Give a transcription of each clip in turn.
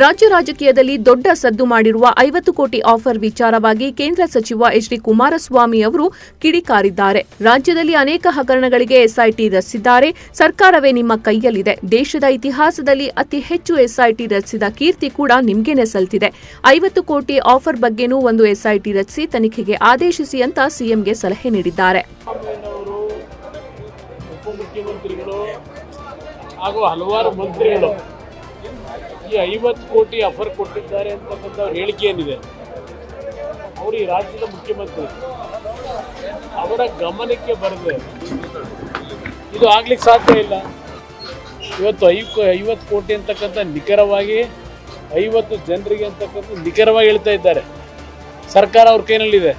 ರಾಜ್ಯ ರಾಜಕೀಯದಲ್ಲಿ ದೊಡ್ಡ ಸದ್ದು ಮಾಡಿರುವ 50 ಕೋಟಿ ಆಫರ್ ವಿಚಾರವಾಗಿ ಕೇಂದ್ರ ಸಚಿವ ಎಚ್.ಡಿ. ಕುಮಾರಸ್ವಾಮಿ ಅವರು ಕಿಡಿಕಾರಿದ್ದಾರೆ. ರಾಜ್ಯದಲ್ಲಿ ಅನೇಕ ಹಗರಣಗಳಿಗೆ ಎಸ್ಐಟಿ ರಚಿಸಿದ್ದಾರೆ. ಸರ್ಕಾರವೇ ನಿಮ್ಮ ಕೈಯಲ್ಲಿದೆ. ದೇಶದ ಇತಿಹಾಸದಲ್ಲಿ ಅತಿ ಹೆಚ್ಚು ಎಸ್ಐಟಿ ರಚಿಸಿದ ಕೀರ್ತಿ ಕೂಡ ನಿಮ್ಗೇನೆ ಸಲ್ತಿದೆ. 50 ಕೋಟಿ ಆಫರ್ ಬಗ್ಗೆನೂ ಒಂದು ಎಸ್ಐಟಿ ರಚಿಸಿ ತನಿಖೆಗೆ ಆದೇಶಿಸಿ ಅಂತ ಸಿಎಂಗೆ ಸಲಹೆ ನೀಡಿದ್ದಾರೆ. ಉಪಮುಖ್ಯಮಂತ್ರಿಗಳು ಹಾಗೂ ಹಲವಾರು ಮಂತ್ರಿಗಳು ಈ 50 ಕೋಟಿ ಆಫರ್ ಕೊಟ್ಟಿದ್ದಾರೆ ಅಂತಕ್ಕಂಥ ಹೇಳಿಕೆ ಏನಿದೆ, ಅವರು ಈ ರಾಜ್ಯದ ಮುಖ್ಯಮಂತ್ರಿ, ಅವರ ಗಮನಕ್ಕೆ ಬರದೆ ಇದು ಆಗ್ಲಿಕ್ಕೆ ಸಾಧ್ಯ ಇಲ್ಲ. ಇವತ್ತು 50 ಕೋಟಿ ಅಂತಕ್ಕಂಥ ನಿಖರವಾಗಿ 50 ಜನರಿಗೆ ಅಂತಕ್ಕಂಥ ನಿಖರವಾಗಿ ಹೇಳ್ತಾ ಇದ್ದಾರೆ. ಸರ್ಕಾರ ಅವ್ರ ಕೈನಲ್ಲಿದೆ.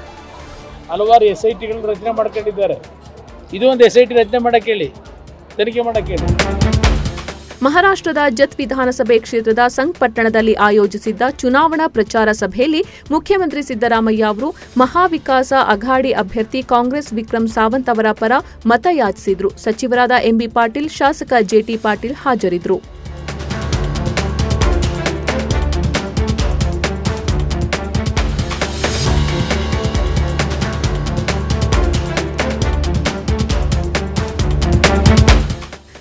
ಹಲವಾರು SITಗಳನ್ನು ರಚನೆ ಮಾಡ್ಕೊಂಡಿದ್ದಾರೆ. ಇದು ಒಂದು SIT ರಚನೆ ಮಾಡಕ್ಕೆ ಹೇಳಿ, ತನಿಖೆ ಮಾಡಕ್ಕೆ ಹೇಳಿ. ಮಹಾರಾಷ್ಟ್ರದ ಜತ್ ವಿಧಾನಸಭೆ ಕ್ಷೇತ್ರದ ಸಂಘಪಟ್ಟಣದಲ್ಲಿ ಆಯೋಜಿಸಿದ್ದ ಚುನಾವಣಾ ಪ್ರಚಾರ ಸಭೆಯಲ್ಲಿ ಮುಖ್ಯಮಂತ್ರಿ ಸಿದ್ದರಾಮಯ್ಯ ಅವರು ಮಹಾವಿಕಾಸ ಅಘಾಡಿ ಅಭ್ಯರ್ಥಿ ಕಾಂಗ್ರೆಸ್ ವಿಕ್ರಮ್ ಸಾವಂತ್ ಅವರ ಪರ ಮತಯಾಚಿಸಿದರು. ಸಚಿವರಾದ ಎಂಬಿ ಪಾಟೀಲ್, ಶಾಸಕ ಜೆಟಿ ಪಾಟೀಲ್ ಹಾಜರಿದ್ದರು.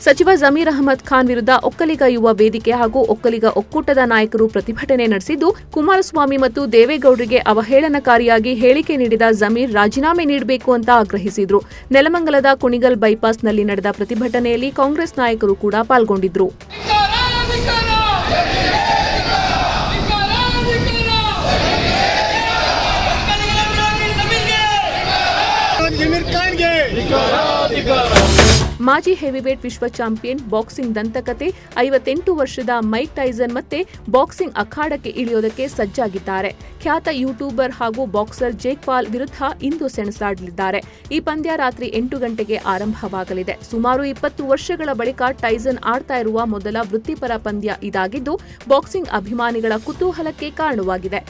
ಸಚಿವ ಜಮೀರ್ ಅಹಮದ್ ಖಾನ್ ವಿರುದ್ಧ ಒಕ್ಕಲಿಗ ಯುವ ವೇದಿಕೆ ಹಾಗೂ ಒಕ್ಕಲಿಗ ಒಕ್ಕೂಟದ ನಾಯಕರು ಪ್ರತಿಭಟನೆ ನಡೆಸಿದ್ದು, ಕುಮಾರಸ್ವಾಮಿ ಮತ್ತು ದೇವೇಗೌಡರಿಗೆ ಅವಹೇಳನಕಾರಿಯಾಗಿ ಹೇಳಿಕೆ ನೀಡಿದ ಜಮೀರ್ ರಾಜೀನಾಮೆ ನೀಡಬೇಕು ಅಂತ ಆಗ್ರಹಿಸಿದ್ರು. ನೆಲಮಂಗಲದ ಕುಣಿಗಲ್ ಬೈಪಾಸ್ನಲ್ಲಿ ನಡೆದ ಪ್ರತಿಭಟನೆಯಲ್ಲಿ ಕಾಂಗ್ರೆಸ್ ನಾಯಕರು ಕೂಡ ಪಾಲ್ಗೊಂಡಿದ್ರು. ಮಾಜಿ ಹೆವಿವೇಟ್ ವಿಶ್ವ ಚಾಂಪಿಯನ್ ಬಾಕ್ಸಿಂಗ್ ದಂತಕತೆ 58 ವರ್ಷದ ಮೈಕ್ ಟೈಸನ್ ಮತ್ತೆ ಬಾಕ್ಸಿಂಗ್ ಅಖಾಡಕ್ಕೆ ಇಳಿಯೋದಕ್ಕೆ ಸಜ್ಜಾಗಿದ್ದಾರೆ. ಖ್ಯಾತ ಯೂಟ್ಯೂಬರ್ ಹಾಗೂ ಬಾಕ್ಸರ್ ಜೇಕ್ ಪಾಲ್ ವಿರುದ್ಧ ಇಂದು ಸೆಣಸಾಡಲಿದ್ದಾರೆ. ಈ ಪಂದ್ಯ ರಾತ್ರಿ 8 ಗಂಟೆಗೆ ಆರಂಭವಾಗಲಿದೆ. ಸುಮಾರು 20 ವರ್ಷಗಳ ಬಳಿಕ ಟೈಸನ್ ಆಡ್ತಾ ಇರುವ ಮೊದಲ ವೃತ್ತಿಪರ ಪಂದ್ಯ ಇದಾಗಿದ್ದು, ಬಾಕ್ಸಿಂಗ್ ಅಭಿಮಾನಿಗಳ ಕುತೂಹಲಕ್ಕೆ ಕಾರಣವಾಗಿದೆ.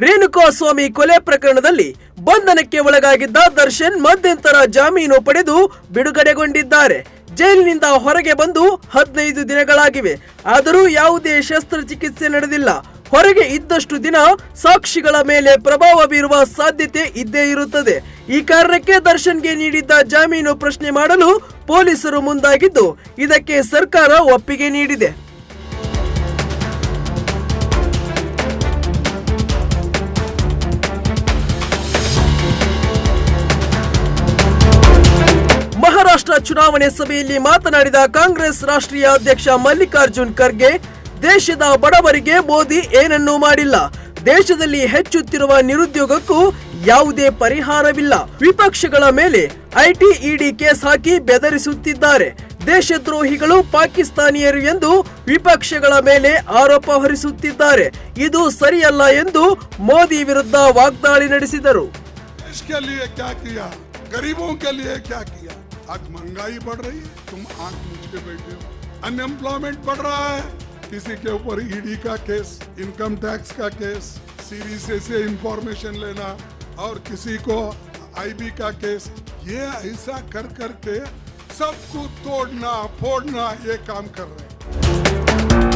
ರೇಣುಕಾಸ್ವಾಮಿ ಕೊಲೆ ಪ್ರಕರಣದಲ್ಲಿ ಬಂಧನಕ್ಕೆ ಒಳಗಾಗಿದ್ದ ದರ್ಶನ್ ಮಧ್ಯಂತರ ಜಾಮೀನು ಪಡೆದು ಬಿಡುಗಡೆಗೊಂಡಿದ್ದಾರೆ. ಜೈಲಿನಿಂದ ಹೊರಗೆ ಬಂದು 15 ದಿನಗಳಾಗಿವೆ. ಆದರೂ ಯಾವುದೇ ಶಸ್ತ್ರಚಿಕಿತ್ಸೆ ನಡೆದಿಲ್ಲ. ಹೊರಗೆ ಇದ್ದಷ್ಟು ದಿನ ಸಾಕ್ಷಿಗಳ ಮೇಲೆ ಪ್ರಭಾವ ಬೀರುವ ಸಾಧ್ಯತೆ ಇದ್ದೇ ಇರುತ್ತದೆ. ಈ ಕಾರಣಕ್ಕೆ ದರ್ಶನ್ಗೆ ನೀಡಿದ್ದ ಜಾಮೀನು ಪ್ರಶ್ನೆ ಮಾಡಲು ಪೊಲೀಸರು ಮುಂದಾಗಿದ್ದು, ಇದಕ್ಕೆ ಸರ್ಕಾರ ಒಪ್ಪಿಗೆ ನೀಡಿದೆ. ಮಹಾರಾಷ್ಟ್ರ ಚುನಾವಣೆ ಸಭೆಯಲ್ಲಿ ಮಾತನಾಡಿದ ಕಾಂಗ್ರೆಸ್ ರಾಷ್ಟ್ರೀಯ ಅಧ್ಯಕ್ಷ ಮಲ್ಲಿಕಾರ್ಜುನ್ ಖರ್ಗೆ, ದೇಶದ ಬಡವರಿಗೆ ಮೋದಿ ಏನನ್ನೂ ಮಾಡಿಲ್ಲ. ದೇಶದಲ್ಲಿ ಹೆಚ್ಚುತ್ತಿರುವ ನಿರುದ್ಯೋಗಕ್ಕೂ ಯಾವುದೇ ಪರಿಹಾರವಿಲ್ಲ. ವಿಪಕ್ಷಗಳ ಮೇಲೆ ಐಟಿ ಇಡಿ ಕೇಸ್ ಹಾಕಿ ಬೆದರಿಸುತ್ತಿದ್ದಾರೆ. ದೇಶದ್ರೋಹಿಗಳು ಪಾಕಿಸ್ತಾನಿಯರು ಎಂದು ವಿಪಕ್ಷಗಳ ಮೇಲೆ ಆರೋಪ ಹೊರಿಸುತ್ತಿದ್ದಾರೆ. ಇದು ಸರಿಯಲ್ಲ ಎಂದು ಮೋದಿ ವಿರುದ್ಧ ವಾಗ್ದಾಳಿ ನಡೆಸಿದರು. गरीबों के लिए क्या किया? आज महंगाई बढ़ रही है, तुम आंख मूंद के बैठे हो. अनएम्प्लॉयमेंट बढ़ रहा है, किसी के ऊपर ईडी का केस, इनकम टैक्स का केस, सीरीज से इंफॉर्मेशन लेना और किसी को आईबी का केस, ये ऐसा कर करके सबको तोड़ना फोड़ना ये काम कर रहे हैं.